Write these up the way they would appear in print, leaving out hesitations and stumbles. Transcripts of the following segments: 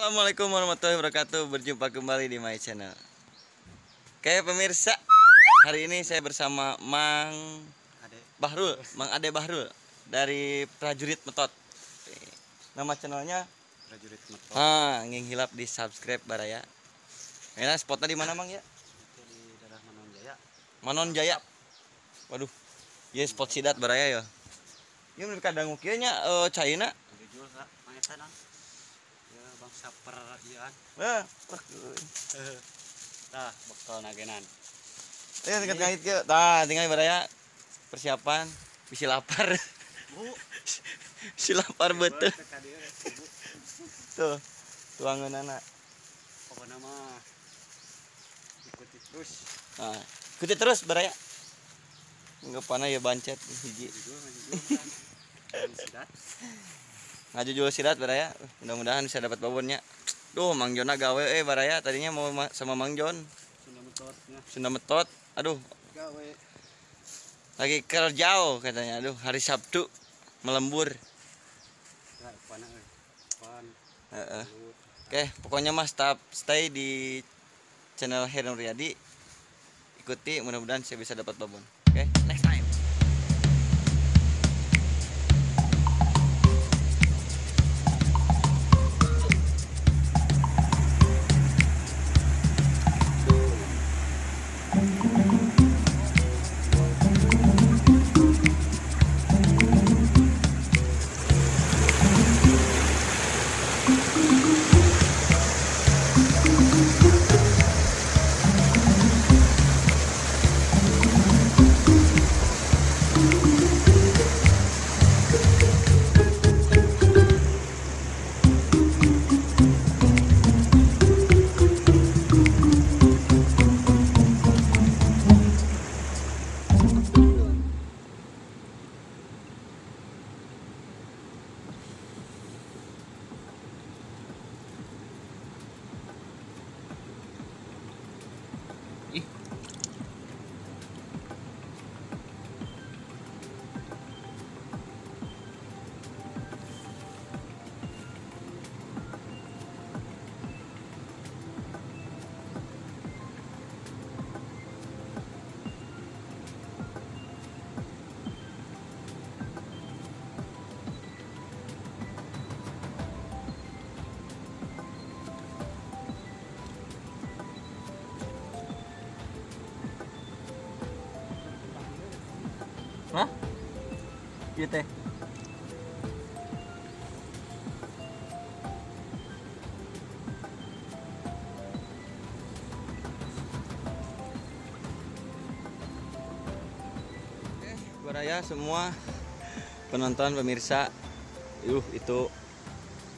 Assalamualaikum warahmatullahi wabarakatuh. Berjumpa kembali di my channel. Oke pemirsa, hari ini saya bersama Mang Ade Bahrul dari Prajurit Metot. Nama channelnya Prajurit Metot. nging hilap di subscribe baraya. Ini spotnya di mana Mang ya? Di daerah Manon Jaya. Manon Jaya. Waduh, ya spot sidat baraya ya. Ini mereka kadang ukianya China. Jujur kak, mangetan ya bangsa perayaan. Tah bekal nagenan. Tinggal ngait ke. Tah, tinggal baraya persiapan bisi lapar. Bu, Si lapar betul. Tuh, tuangan anak. pokoknya mah ikuti terus. Nah, ikuti terus baraya. Enggak panah ya bancet hiji. Jujur kan. Sidat. Ngaju jual sidat baraya. Mudah-mudahan bisa dapat babonnya. Duh, Mang Jona gawe baraya tadinya mau sama Mang Jon. Sunda Metotnya. Sunda Metot. Aduh, Gawe. lagi kerja katanya. Aduh, hari Sabtu melembur. Enggak pana euy. Pan. Heeh. Oke, pokoknya mas stay di channel Heron Riyadi. Ikuti, mudah-mudahan saya bisa dapat babon. Oke, next time. Ih. Hah? Iya teh. Baraya semua penonton pemirsa. Itu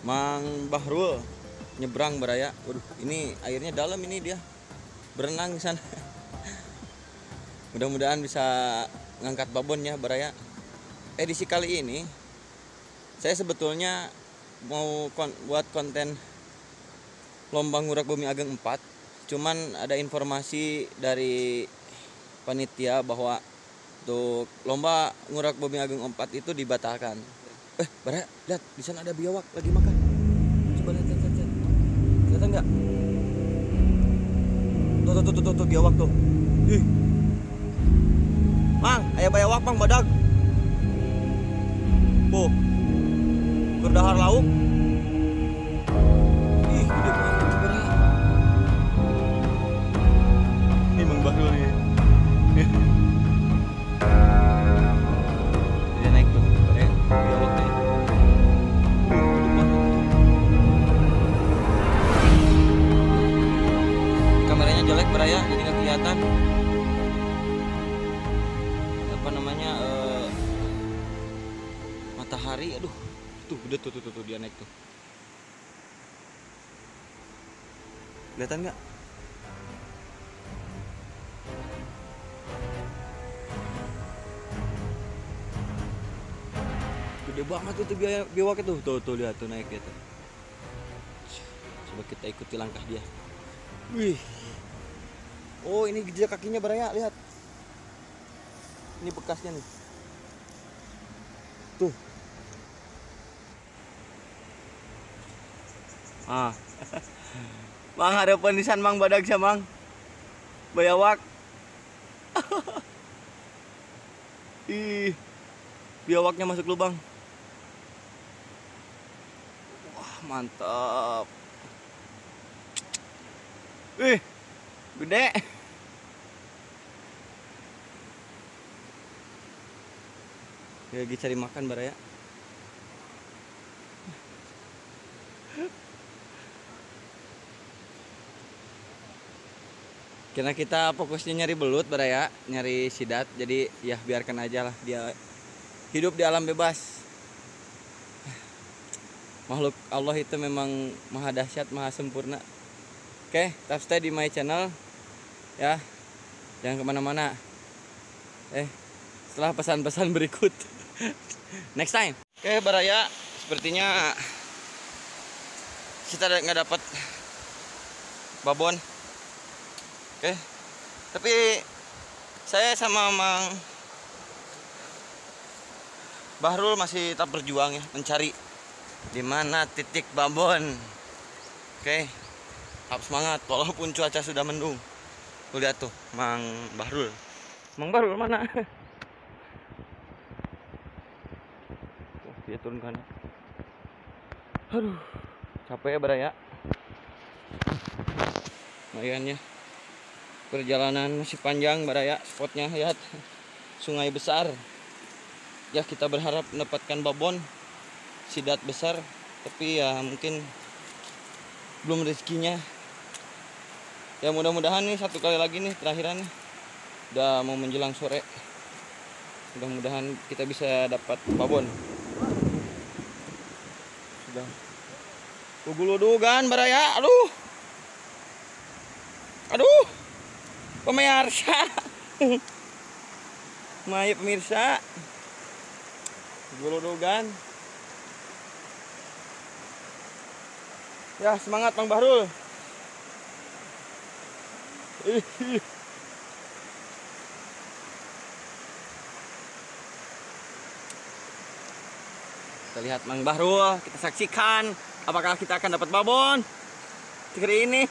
Mang Bahrul nyebrang baraya. Waduh, ini airnya dalam ini dia. Berenang di sana. Mudah-mudahan bisa ngangkat babonnya baraya. Edisi kali ini saya sebetulnya mau buat konten lomba ngurak bumi ageng 4, cuman ada informasi dari panitia bahwa untuk lomba ngurak bumi ageng 4 itu dibatalkan. Baraya, lihat di sana ada biawak lagi makan. Coba lihat. Kelihatan nggak? Tuh biawak tuh. Ih. Mang, aya biawak Mang badag. Bu. Berdahar lauk. Ih, gede banget itu baraya. Ini Mang Bahrul nih. Dia naik tuh, baraya. Biawak nih. Gede banget. Kameranya jelek baraya, jadi nggak kelihatan. Apa namanya matahari, aduh tuh udah tuh dia naik tuh, kelihatan nggak? Gede banget itu biawak itu, tuh lihat tuh naik gitu. Coba kita ikuti langkah dia. Wih, oh ini jejak kakinya baraya, lihat. Ini bekasnya nih. Tuh. Ah. Mang ada penisan mang badag sia mang. Bayawak. Ih. Biawaknya masuk lubang. Wah, mantap. Wih. Gede. Lagi cari makan baraya. Karena kita fokusnya nyari belut baraya, nyari sidat, jadi ya biarkan aja lah dia hidup di alam bebas. Makhluk Allah itu memang maha dahsyat, maha sempurna. Oke, tetap stay di my channel ya, jangan kemana-mana. Setelah pesan-pesan berikut next time. Oke baraya, sepertinya kita nggak dapat babon. Oke, tapi saya sama Mang Bahrul masih tetap berjuang ya, mencari di mana titik babon. Oke, tetap semangat walaupun cuaca sudah mendung. Tuh lihat tuh Mang Bahrul. Mang Bahrul mana? Oh, dia turun kan. Aduh, capek ya baraya. Lumayan ya. Perjalanan masih panjang baraya, spotnya lihat sungai besar ya, kita berharap mendapatkan babon sidat besar, tapi ya mungkin belum rezekinya ya. Mudah-mudahan nih satu kali lagi nih terakhiran nih, udah mau menjelang sore, mudah-mudahan kita bisa dapat babon. Sudah ugul-udugan baraya. Aduh pemirsa. Maya pemirsa. Guludugan. Ya semangat Mang Bahrul. Kita lihat Mang Bahrul, kita saksikan apakah kita akan dapat babon hari ini.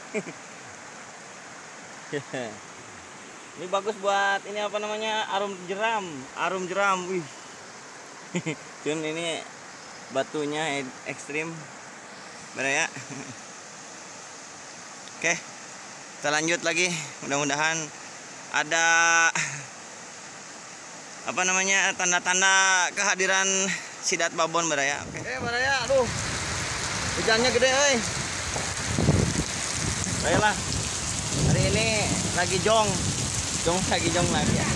Ini bagus buat ini apa namanya, arum jeram. Wih. Cuman ini batunya ekstrim baraya. Oke, kita lanjut lagi. Mudah-mudahan ada apa namanya, tanda-tanda kehadiran sidat babon baraya. Oke baraya, aduh hujannya gede euy. Baiklah, hari ini lagi jong lagi ya.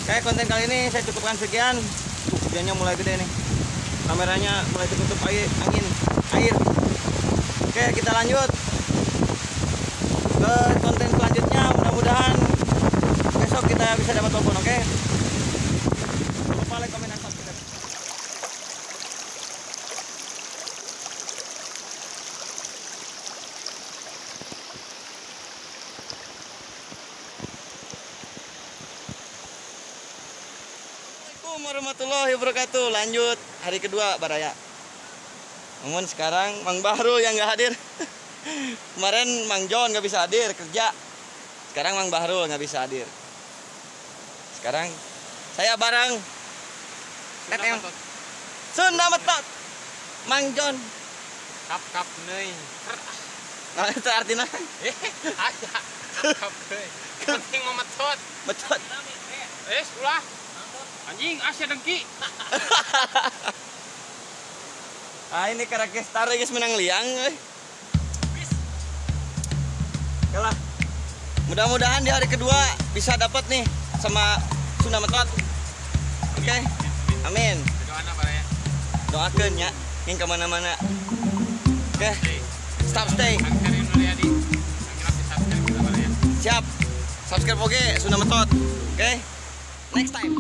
Oke, konten kali ini saya cukupkan sekian. Hujannya mulai gede nih, kameranya mulai tertutup air. Oke, kita lanjut ke konten selanjutnya. Mudah-mudahan besok kita bisa dapat babon. Oke, jangan lupa like, komen, dan subscribe. Assalamualaikum warahmatullahi wabarakatuh. Lanjut hari kedua baraya. Namun sekarang Mang Bahrul yang nggak hadir. Kemarin Mang John nggak bisa hadir kerja. Sekarang Mang Bahrul nggak bisa hadir. Sekarang saya bareng Sunda Metot Mang John. Kap neuy. Nah, itu artinya Kap neuy. Penting memetot. betot. Ulah. Anjing, Asia dengki. Ini karakter star guys, menang liang. Yalah. Mudah-mudahan di hari kedua bisa dapat nih sama Sunda Metot. Oke. Amin. Doakan ya, yang kemana-mana. Oke. Stay. Siap. Subscribe oke, Sunda Metot. Oke. Next time.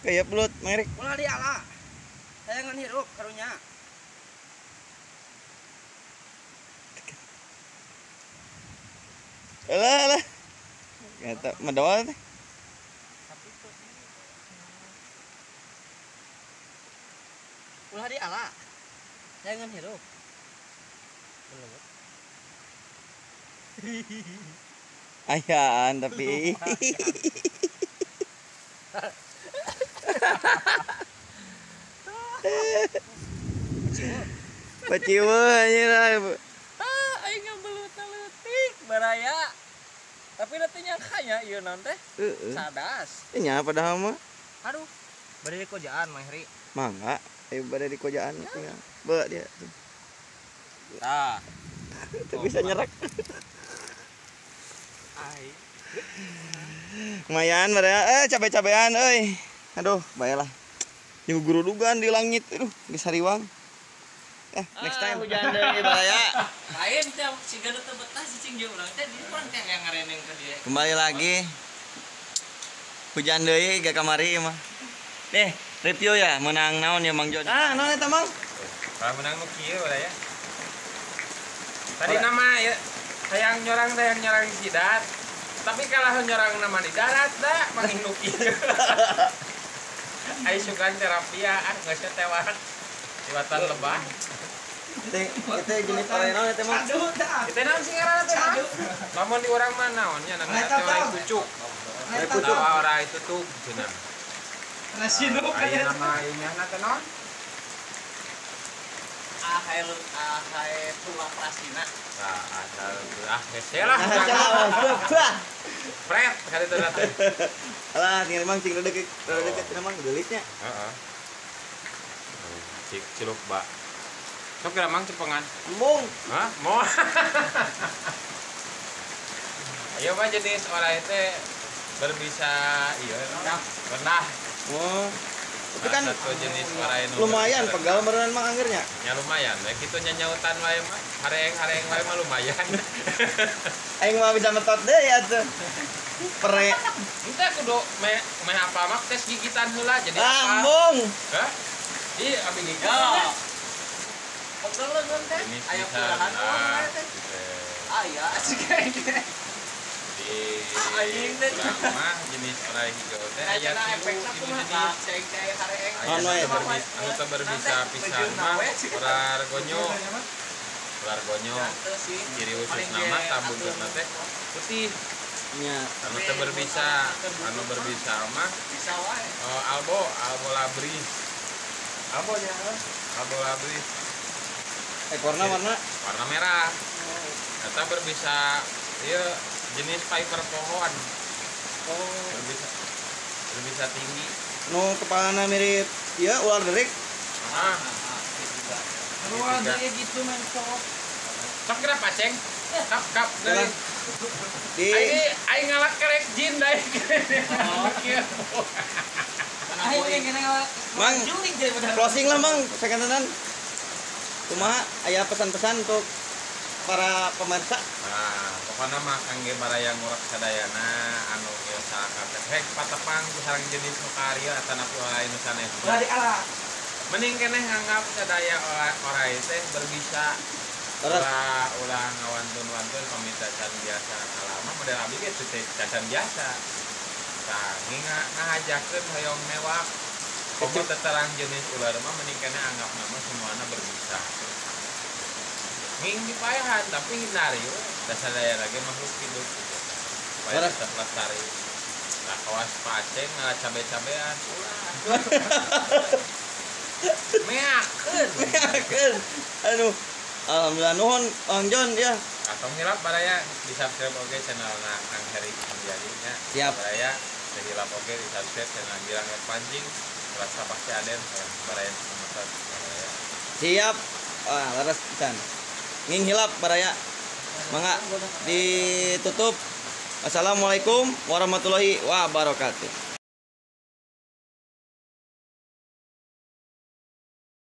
Kayep belut Merik. Ulah diala. Tayangan hirup karunya. Alah. Eta medawal teh. Ulah diala. Tayangan hirup. Ayaan tapi. Paciwa anjir. Aing ngebelut-leutik baraya. Tapi nanti nyangkanya ieu naon teh? Heeh. Sadas. Nya padahal mah Aduh. Bari di kojaan Mah Heri. mangga. Ayo pada di kojaan tinggal. Be dia. Tah. Tuh bisa nyerak. Ai. Lumayan baraya. Cabe-cabean euy. Aduh, bayalah. Yung guru dugan di langit aduh, di Sariwang. Next time. Hujan deui baraya. Lain teh siga teu betah cicing jeung urang teh di urang teh yang ngareneng ke dia. Kembali lagi. Hujan deui gak kamari mah. Nih, review ya menang naon ya Mang Jon. Ah, naon eta Mang? Kalau menang nu kieu ya. Tadi nama ya hayang nyorang teh nyorang sidat. Tapi kalah nyorang nama di darat da manging nu kieu. Ai sugan terapia geus tewat. Iwatan lebah. Kita jenis orang naon eta Mang? Kita naon sih ngaranna teh? Lamun di urang mah naonnya namanya teh orang kucuk. Orang itu tuh cenah. Rasino Aya nama ieu teh naon? Ahai tulang rasina. Nah, asal hese lah. Pret kali itu teh. Alah, tinggal Mang cing rada deket Mang geulitnya. Heeh. Cik ciluk ba. Sok kira mang cepengan. Embung. Hah? Mau. Ayo mah jenis orang itu berbisa iya rendah. Oh. Itu kan satu jenis orang itu lumayan pegal berenang Mang anggernya. Ya lumayan. Baik itu nyautan wae mah. Hareng wae mah lumayan. Aing mah bisa metot deui atuh. Pere. Entah kudu meh apa mak tes gigitan heula jadi apa? Embung. Hah? Ih, abi gigit. Pegel kan teh. Ini Aya bisa, pulahan ah, teh. gitu. Aya asik Di Aing teh. urang mah jenis orang hijau teh aya Aya kieu efekna ini kumaha? jenis Cek hareng. Anu wae, anu teu berbisa pisan mah ular gonyo. Ular gonyo ciri khusus nama tabungeutna teh putih. Nya. Anu teu berbisa, anu berbisa mah Bisa wae. albo labris. Albo nya, albo labris. Ekorna warna Warna merah. Eta berbisa ieu jenis piper pohon. oh Berbisa tinggi. nu kepalana mirip ieu ular derik. Ah, Anu ada gitu men cowok. sok kira paceng. Kap dari Di aing ngalak kerek jin daek. Ayo kena Mang, juling jadi pada closing lah Mang, sekantenan. Kumaha aya pesan-pesan untuk para pemirsa? Nah, pokoknya mah kangge baraya ngurak sadayana anu biasa kabeh rek patepang ku sareng jenis nu karya atanapi oleh nu sanes. ulah diala. Mending keneh nganggap sadaya orang teh berbisa ulah ngawantun-wantun pamita can biasa kalama model abi ge teu can biasa. Tah ngahajakeun hoyong mewah. Komo teterang jenis ular mah mending keneh anggap nama semuanya berbisa. Nging dipayahan tapi hindari we da sadaya lagi makhluk hidup gitu. Supaya tetap lestari. Nah, kawas paceng ngalah cabe-cabean ulah. Meakeun. Meakeun. Aduh. Alhamdulillah nuhun Mang Jon ya. Atong hilap baraya di subscribe oge channelna Kang Heri Andianinya. Siap. Baraya hilap oge di subscribe channel Girang Air Pancing. Rasa pasti aden baraya semetot baraya. Siap. Wah, laras pisan. Nging hilap baraya. Mangga ditutup. Assalamualaikum warahmatullahi wabarakatuh.